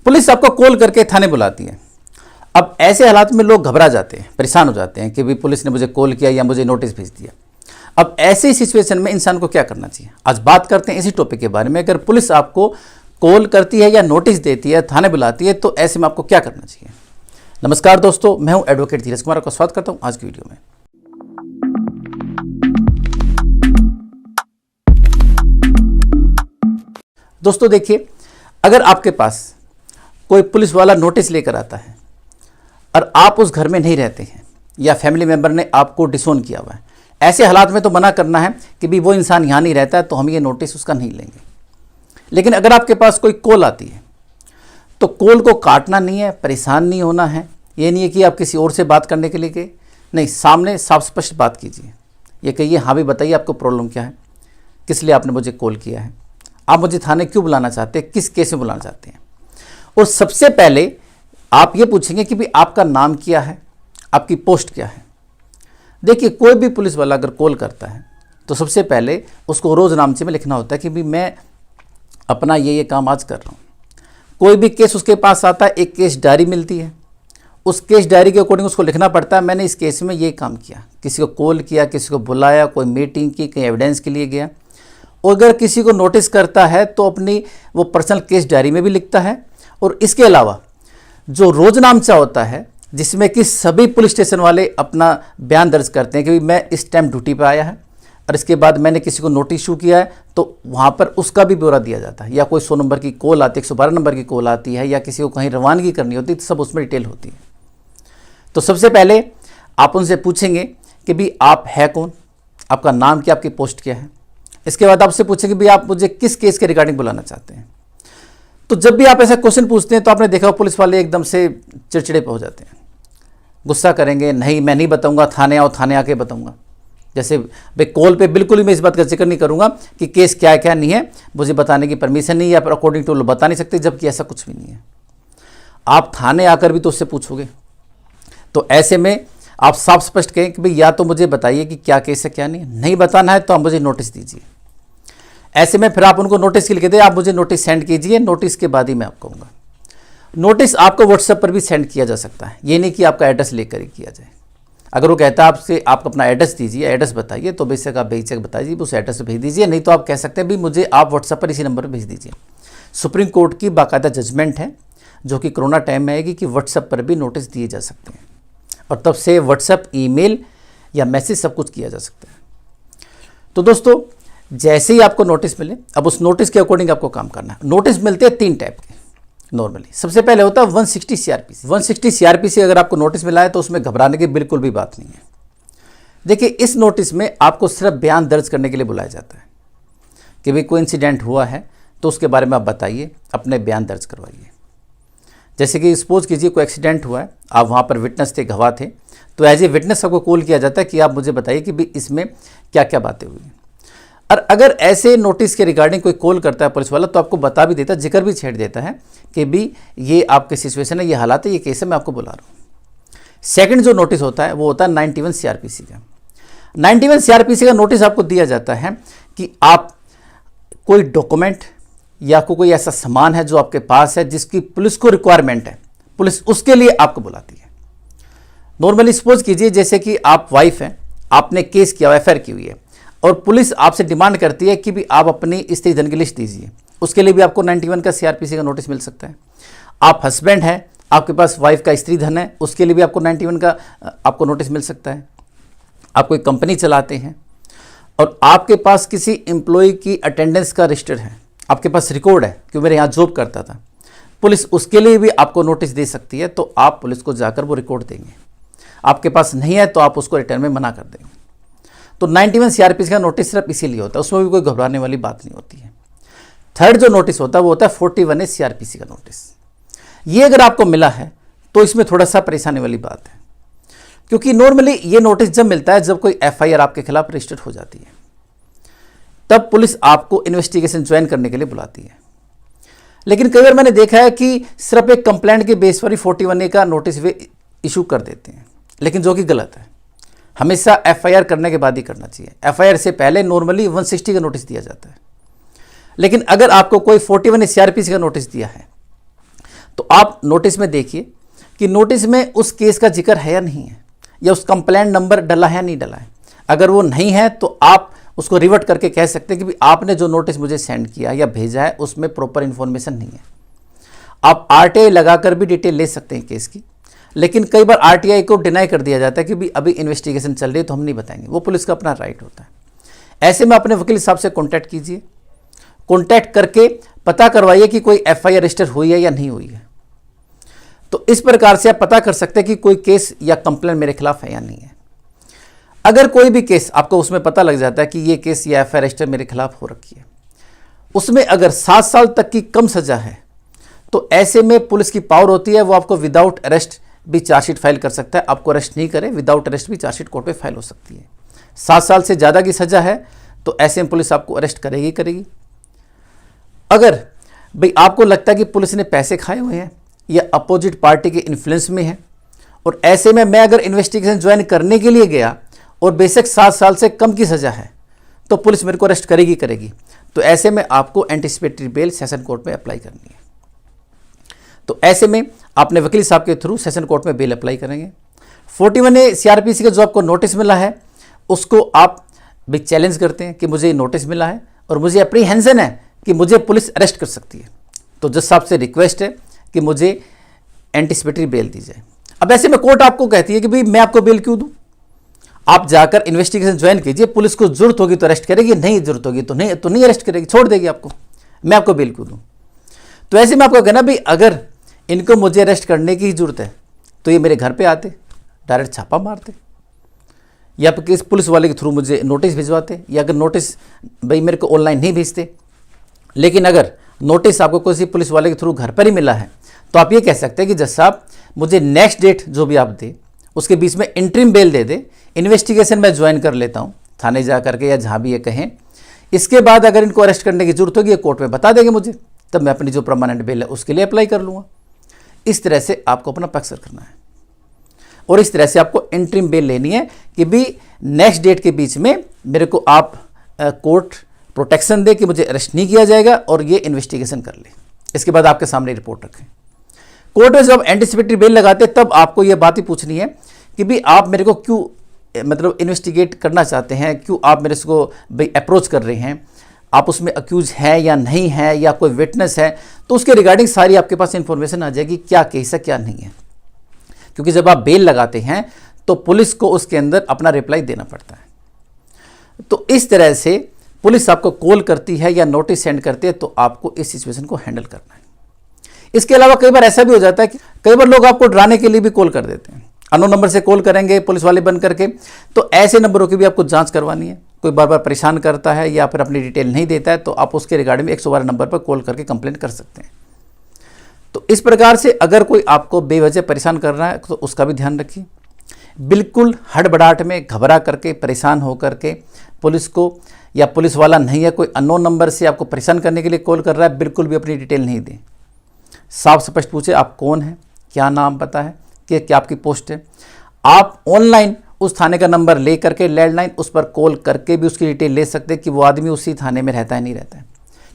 Police आपको call करके थाने बुलाती है। अब ऐसे हालात में लोग घबरा जाते हैं, परेशान हो जाते हैं कि भाई पुलिस ने मुझे कॉल किया या मुझे नोटिस भेज दिया। अब ऐसी सिचुएशन में इंसान को क्या करना चाहिए, आज बात करते हैं इसी टॉपिक के बारे में। अगर पुलिस आपको कॉल करती है या नोटिस देती है, थाने बुलाती है, तो ऐसे में आपको क्या करना चाहिए। नमस्कार दोस्तों, मैं हूं एडवोकेट धीरज कुमार, आपका स्वागत करता हूं आज की वीडियो में। दोस्तों देखिए, अगर आपके पास कोई पुलिस वाला नोटिस लेकर आता है और आप उस घर में नहीं रहते हैं या फैमिली मेंबर ने आपको डिसोन किया हुआ है, ऐसे हालात में तो मना करना है कि भी वो इंसान यहाँ नहीं रहता है तो हम ये नोटिस उसका नहीं लेंगे। लेकिन अगर आपके पास कोई कॉल आती है तो कॉल को काटना नहीं है, परेशान नहीं होना है। ये नहीं है कि आप किसी और से बात करने के लिए गए, नहीं, सामने साफ स्पष्ट बात कीजिए। ये कहिए, हाँ भी बताइए आपको प्रॉब्लम क्या है, किस लिए आपने मुझे कॉल किया है, आप मुझे थाने क्यों बुलाना चाहते हैं, किस केस में बुलाना चाहते हैं। और सबसे पहले आप ये पूछेंगे कि भाई आपका नाम क्या है, आपकी पोस्ट क्या है। देखिए, कोई भी पुलिस वाला अगर कॉल करता है तो सबसे पहले उसको रोजनामचे में लिखना होता है कि भाई मैं अपना ये काम आज कर रहा हूँ। कोई भी केस उसके पास आता है, एक केस डायरी मिलती है, उस केस डायरी के अकॉर्डिंग उसको लिखना पड़ता है मैंने इस केस में ये काम किया, किसी को कॉल किया, किसी को बुलाया, कोई मीटिंग की, कहीं एविडेंस के लिए गया। और अगर किसी को नोटिस करता है तो अपनी वो पर्सनल केस डायरी में भी लिखता है। और इसके अलावा जो रोजनामचा होता है जिसमें कि सभी पुलिस स्टेशन वाले अपना बयान दर्ज करते हैं कि भाई मैं इस टाइम ड्यूटी पे आया है और इसके बाद मैंने किसी को नोटिस इशू किया है, तो वहाँ पर उसका भी ब्यौरा दिया जाता है। या कोई 100 नंबर की कॉल आती है, 112 नंबर की कॉल आती है, या किसी को कहीं रवानगी करनी होती है, तो सब उसमें डिटेल होती है। तो सबसे पहले आप उनसे पूछेंगे कि भाई आप है कौन, आपका नाम क्या, आपकी पोस्ट क्या है। इसके बाद आपसे पूछेंगे भाई आप मुझे किस केस के रिगार्डिंग बुलाना चाहते हैं। तो जब भी आप ऐसा क्वेश्चन पूछते हैं तो आपने देखा पुलिस वाले एकदम से चिड़चिड़े पे हो जाते हैं, गुस्सा करेंगे, नहीं मैं नहीं बताऊंगा, थाने आओ, थाने आके बताऊंगा। जैसे भाई कॉल पे बिल्कुल भी मैं इस बात का जिक्र नहीं करूंगा कि केस क्या है क्या नहीं है, मुझे बताने की परमिशन नहीं है या फिर अकॉर्डिंग टू लॉ बता नहीं सकते, जबकि ऐसा कुछ भी नहीं है। आप थाने आकर भी तो उससे पूछोगे। तो ऐसे में आप साफ स्पष्ट कहें कि भाई या तो मुझे बताइए कि क्या केस है क्या नहीं बताना है तो आप मुझे नोटिस दीजिए। ऐसे में फिर आप उनको नोटिस के लिखे दे, आप मुझे नोटिस सेंड कीजिए, नोटिस के बाद ही मैं आपको कहूँगा। नोटिस आपको व्हाट्सएप पर भी सेंड किया जा सकता है, ये नहीं कि आपका एड्रेस लेकर ही किया जाए। अगर वो कहता है आपसे आप अपना एड्रेस दीजिए, एड्रेस बताइए, तो बेशक आप बेहिचक बताइए, उस एड्रेस पर भेज दीजिए। नहीं तो आप कह सकते हैं भी मुझे आप व्हाट्सएप पर इसी नंबर पर भेज दीजिए। सुप्रीम कोर्ट की बाकायदा जजमेंट है जो कि कोरोना टाइम में आएगी कि व्हाट्सएप पर भी नोटिस दिए जा सकते हैं, और तब से व्हाट्सएप, ईमेल या मैसेज सब कुछ किया जा सकता है। तो दोस्तों, जैसे ही आपको नोटिस मिले, अब उस नोटिस के अकॉर्डिंग आपको काम करना है। नोटिस मिलते हैं 3 टाइप के नॉर्मली। सबसे पहले होता है 160 सीआरपीसी। 160 सीआरपीसी अगर आपको नोटिस मिला है तो उसमें घबराने की बिल्कुल भी बात नहीं है। देखिए, इस नोटिस में आपको सिर्फ बयान दर्ज करने के लिए बुलाया जाता है कि भाई कोई इंसिडेंट हुआ है तो उसके बारे में आप बताइए, अपने बयान दर्ज करवाइए। जैसे कि सपोज कीजिए कोई एक्सीडेंट हुआ है, आप वहाँ पर विटनेस थे, गवाह थे, तो एज ए विटनेस आपको कॉल किया जाता है कि आप मुझे बताइए कि भाई इसमें क्या क्या बातें हुई। और अगर ऐसे नोटिस के रिगार्डिंग कोई कॉल करता है पुलिस वाला तो आपको बता भी देता है, जिक्र भी छेड़ देता है कि भी ये आपकी सिचुएशन है, ये हालात है, ये केस है, मैं आपको बुला रहा हूँ। सेकंड जो नोटिस होता है वो होता है 91 सीआरपीसी का। 91 सीआरपीसी का नोटिस आपको दिया जाता है कि आप कोई डॉक्यूमेंट या आपको कोई ऐसा सामान है जो आपके पास है जिसकी पुलिस को रिक्वायरमेंट है, पुलिस उसके लिए आपको बुलाती है। नॉर्मली सपोज कीजिए जैसे कि आप वाइफ हैं, आपने केस किया, एफआईआर की हुई है, और पुलिस आपसे डिमांड करती है कि भी आप अपनी स्त्री धन की लिस्ट दीजिए, उसके लिए भी आपको 91 का सीआरपीसी का नोटिस मिल सकता है। आप हस्बैंड हैं, आपके पास वाइफ का स्त्री धन है, उसके लिए भी आपको 91 का आपको नोटिस मिल सकता है। आप कोई कंपनी चलाते हैं और आपके पास किसी एम्प्लॉय की अटेंडेंस का रजिस्टर है, आपके पास रिकॉर्ड है कि मेरे यहाँ जॉब करता था, पुलिस उसके लिए भी आपको नोटिस दे सकती है। तो आप पुलिस को जाकर वो रिकॉर्ड देंगे। आपके पास नहीं है तो आप उसको रिटर्न में मना कर देंगे। तो 91 सीआरपीसी का नोटिस सिर्फ इसीलिए होता है, उसमें भी कोई घबराने वाली बात नहीं होती है। थर्ड जो नोटिस होता है वो होता है 41A सीआरपीसी का नोटिस। ये अगर आपको मिला है तो इसमें थोड़ा सा परेशानी वाली बात है, क्योंकि नॉर्मली ये नोटिस जब मिलता है जब कोई एफआईआर आपके खिलाफ रजिस्टर्ड हो जाती है, तब पुलिस आपको इन्वेस्टिगेशन ज्वाइन करने के लिए बुलाती है। लेकिन कई बार मैंने देखा है कि सिर्फ एक कंप्लेंट के बेस पर ही 41A का नोटिस वे इशू कर देते हैं, लेकिन जो कि गलत है। हमेशा एफआईआर करने के बाद ही करना चाहिए। एफआईआर से पहले नॉर्मली 160 का नोटिस दिया जाता है। लेकिन अगर आपको कोई 41 सीआरपीसी का नोटिस दिया है तो आप नोटिस में देखिए कि नोटिस में उस केस का जिक्र है या नहीं है, या उस कंप्लेंट नंबर डला है या नहीं डला है। अगर वो नहीं है तो आप उसको रिवर्ट करके कह सकते हैं कि भी आपने जो नोटिस मुझे सेंड किया या भेजा है उसमें प्रॉपर इन्फॉर्मेशन नहीं है। आप आरटीआई लगाकर भी डिटेल ले सकते हैं केस की, लेकिन कई बार आरटीआई को डिनाई कर दिया जाता है कि भी अभी इन्वेस्टिगेशन चल रही है तो हम नहीं बताएंगे, वो पुलिस का अपना राइट होता है। ऐसे में अपने वकील साहब से कॉन्टैक्ट कीजिए, कॉन्टैक्ट करके पता करवाइए कि कोई एफआईआर रजिस्टर हुई है या नहीं हुई है। तो इस प्रकार से आप पता कर सकते हैं कि कोई केस या कंप्लेंट मेरे खिलाफ है या नहीं है। अगर कोई भी केस आपको उसमें पता लग जाता है कि ये केस या एफआईआर रजिस्टर मेरे खिलाफ हो रखी है, उसमें अगर 7 साल तक की कम सजा है, तो ऐसे में पुलिस की पावर होती है, वो आपको विदाउट अरेस्ट भी चार्जशीट फाइल कर सकता है। आपको अरेस्ट नहीं करे, विदाउट अरेस्ट भी चार्जशीट कोर्ट पे फाइल हो सकती है। 7 साल से ज़्यादा की सजा है तो ऐसे में पुलिस आपको अरेस्ट करेगी। अगर भाई आपको लगता है कि पुलिस ने पैसे खाए हुए हैं या अपोजिट पार्टी के इन्फ्लुएंस में है, और ऐसे में मैं अगर इन्वेस्टिगेशन ज्वाइन करने के लिए गया और बेशक 7 साल से कम की सजा है, तो पुलिस मेरे को अरेस्ट करेगी। तो ऐसे में आपको एंटिसिपेटरी बेल सेशन कोर्ट में अप्लाई करनी है। तो ऐसे में आपने वकील साहब के थ्रू सेशन कोर्ट में बेल अप्लाई करेंगे। 41A CRPC का जो आपको नोटिस मिला है उसको आप भी चैलेंज करते हैं कि मुझे नोटिस मिला है और मुझे एप्रीहेंशन है कि मुझे पुलिस अरेस्ट कर सकती है। तो जज साहब से रिक्वेस्ट है कि मुझे एंटिसिपेटरी बेल दी जाए। अब ऐसे में कोर्ट आपको कहती है कि भाई मैं आपको बेल क्यों दूं, आप जाकर इन्वेस्टिगेशन ज्वाइन कीजिए, पुलिस को जरूरत होगी तो अरेस्ट करेगी, नहीं जरूरत होगी तो नहीं अरेस्ट करेगी, छोड़ देगी आपको, मैं आपको बेल क्यों दूं। तो ऐसे में आपको कहना भाई अगर इनको मुझे अरेस्ट करने की जरूरत है तो ये मेरे घर पे आते, डायरेक्ट छापा मारते, या फिर किस पुलिस वाले के थ्रू मुझे नोटिस भिजवाते, या अगर नोटिस भाई मेरे को ऑनलाइन नहीं भेजते। लेकिन अगर नोटिस आपको किसी पुलिस वाले के थ्रू घर पर ही मिला है तो आप ये कह सकते हैं कि जज साहब मुझे नेक्स्ट डेट जो भी आप दे उसके बीच में इंटरिम बेल दे दे, इन्वेस्टिगेशन मैं ज्वाइन कर लेता हूँ थाने जा करके या जहाँ भी ये कहें। इसके बाद अगर इनको अरेस्ट करने की जरूरत होगी ये कोर्ट में बता देंगे मुझे, तब मैं अपनी जो परमानेंट बेल है उसके लिए अप्लाई कर लूँगा। इस तरह से आपको अपना पक्ष करना है और इस तरह से आपको इंटरिम बेल लेनी है कि भी नेक्स्ट डेट के बीच में मेरे को आप कोर्ट प्रोटेक्शन दे कि मुझे अरेस्ट नहीं किया जाएगा और ये इन्वेस्टिगेशन कर ले। इसके बाद आपके सामने रिपोर्ट रखें। कोर्ट में जब एंटिसिपेटरी बेल लगाते तब आपको ये बात ही पूछनी है कि भी आप मेरे को क्यों मतलब इन्वेस्टिगेट करना चाहते हैं, क्यों आप मेरे को भाई अप्रोच कर रहे हैं, आप उसमें अक्यूज है या नहीं है या कोई विटनेस है, तो उसके रिगार्डिंग सारी आपके पास इंफॉर्मेशन आ जाएगी क्या केस है क्या नहीं है। क्योंकि जब आप बेल लगाते हैं तो पुलिस को उसके अंदर अपना रिप्लाई देना पड़ता है। तो इस तरह से पुलिस आपको कॉल करती है या नोटिस सेंड करती है तो आपको इस सिचुएशन को हैंडल करना है। इसके अलावा कई बार ऐसा भी हो जाता है कि कई बार लोग आपको डराने के लिए भी कॉल कर देते हैं, अननोन नंबर से कॉल करेंगे पुलिस वाले बन करके। तो ऐसे नंबरों की भी आपको जांच करवानी है। कोई बार बार परेशान करता है या फिर अपनी डिटेल नहीं देता है तो आप उसके रिगार्डिंग में 112 नंबर पर कॉल करके कंप्लेंट कर सकते हैं। तो इस प्रकार से अगर कोई आपको बेवजह परेशान कर रहा है तो उसका भी ध्यान रखिए। बिल्कुल हड़बड़ाहट में घबरा करके परेशान होकर के पुलिस को या पुलिस वाला नहीं है कोई अननोन नंबर से आपको परेशान करने के लिए कॉल कर रहा है, बिल्कुल भी अपनी डिटेल नहीं दें। साफ स्पष्ट पूछे आप कौन हैं, क्या नाम पता है, कि क्या आपकी पोस्ट है। आप ऑनलाइन उस थाने का नंबर ले करके लैंडलाइन उस पर कॉल करके भी उसकी डिटेल ले सकते हैं कि वो आदमी उसी थाने में रहता है नहीं रहता है।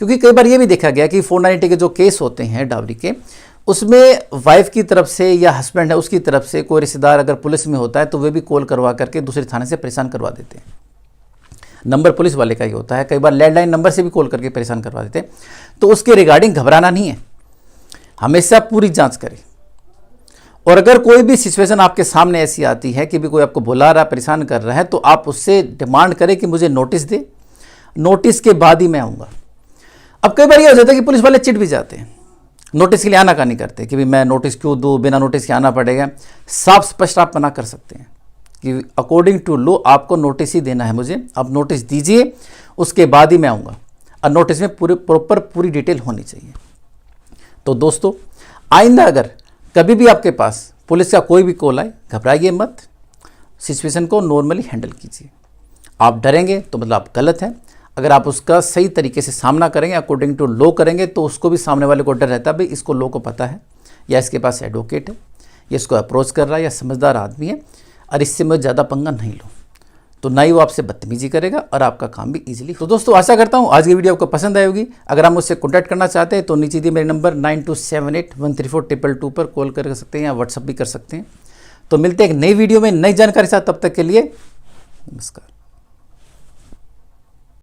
क्योंकि कई बार ये भी देखा गया कि 490 के जो केस होते हैं डावरी के, उसमें वाइफ की तरफ से या हस्बैंड है उसकी तरफ से कोई रिश्तेदार अगर पुलिस में होता है तो वे भी कॉल करवा करके दूसरे थाने से परेशान करवा देते हैं। नंबर पुलिस वाले का ही होता है, कई बार लैंडलाइन नंबर से भी कॉल करके परेशान करवा देते हैं। तो उसके रिगार्डिंग घबराना नहीं है, हमेशा पूरी जांच करें। और अगर कोई भी सिचुएशन आपके सामने ऐसी आती है कि भी कोई आपको बुला रहा परेशान कर रहा है तो आप उससे डिमांड करें कि मुझे नोटिस दे, नोटिस के बाद ही मैं आऊँगा। अब कई बार ये हो जाता है कि पुलिस वाले चिढ़ भी जाते हैं, नोटिस के लिए आनाकानी करते हैं कि भी मैं नोटिस क्यों दूँ, बिना नोटिस के आना पड़ेगा। साफ स्पष्ट आप मना कर सकते हैं कि अकॉर्डिंग टू लॉ आपको नोटिस ही देना है मुझे, अब नोटिस दीजिए उसके बाद ही मैं आऊँगा। और नोटिस में प्रॉपर पूरी डिटेल होनी चाहिए। तो दोस्तों आइंदा अगर कभी भी आपके पास पुलिस का कोई भी कॉल आए घबराइए मत, सिचुएशन को नॉर्मली हैंडल कीजिए। आप डरेंगे तो मतलब आप गलत हैं। अगर आप उसका सही तरीके से सामना करेंगे, अकॉर्डिंग टू लॉ करेंगे, तो उसको भी सामने वाले को डर रहता है भाई इसको लॉ को पता है या इसके पास एडवोकेट है या इसको अप्रोच कर रहा है या समझदार आदमी है और इससे मैं ज़्यादा पंगा नहीं लूँ। तो ना ही वो आपसे बदतमीजी करेगा और आपका काम भी इजीली। तो दोस्तों आशा करता हूँ आज की वीडियो आपको पसंद आई होगी। अगर आप मुझसे कॉन्टैक्ट करना चाहते हैं तो नीचे दिए मेरे नंबर 9278134222 पर कॉल कर सकते हैं या व्हाट्सअप भी कर सकते हैं। तो मिलते हैं एक नई वीडियो में नई जानकारी के साथ, तब तक के लिए नमस्कार।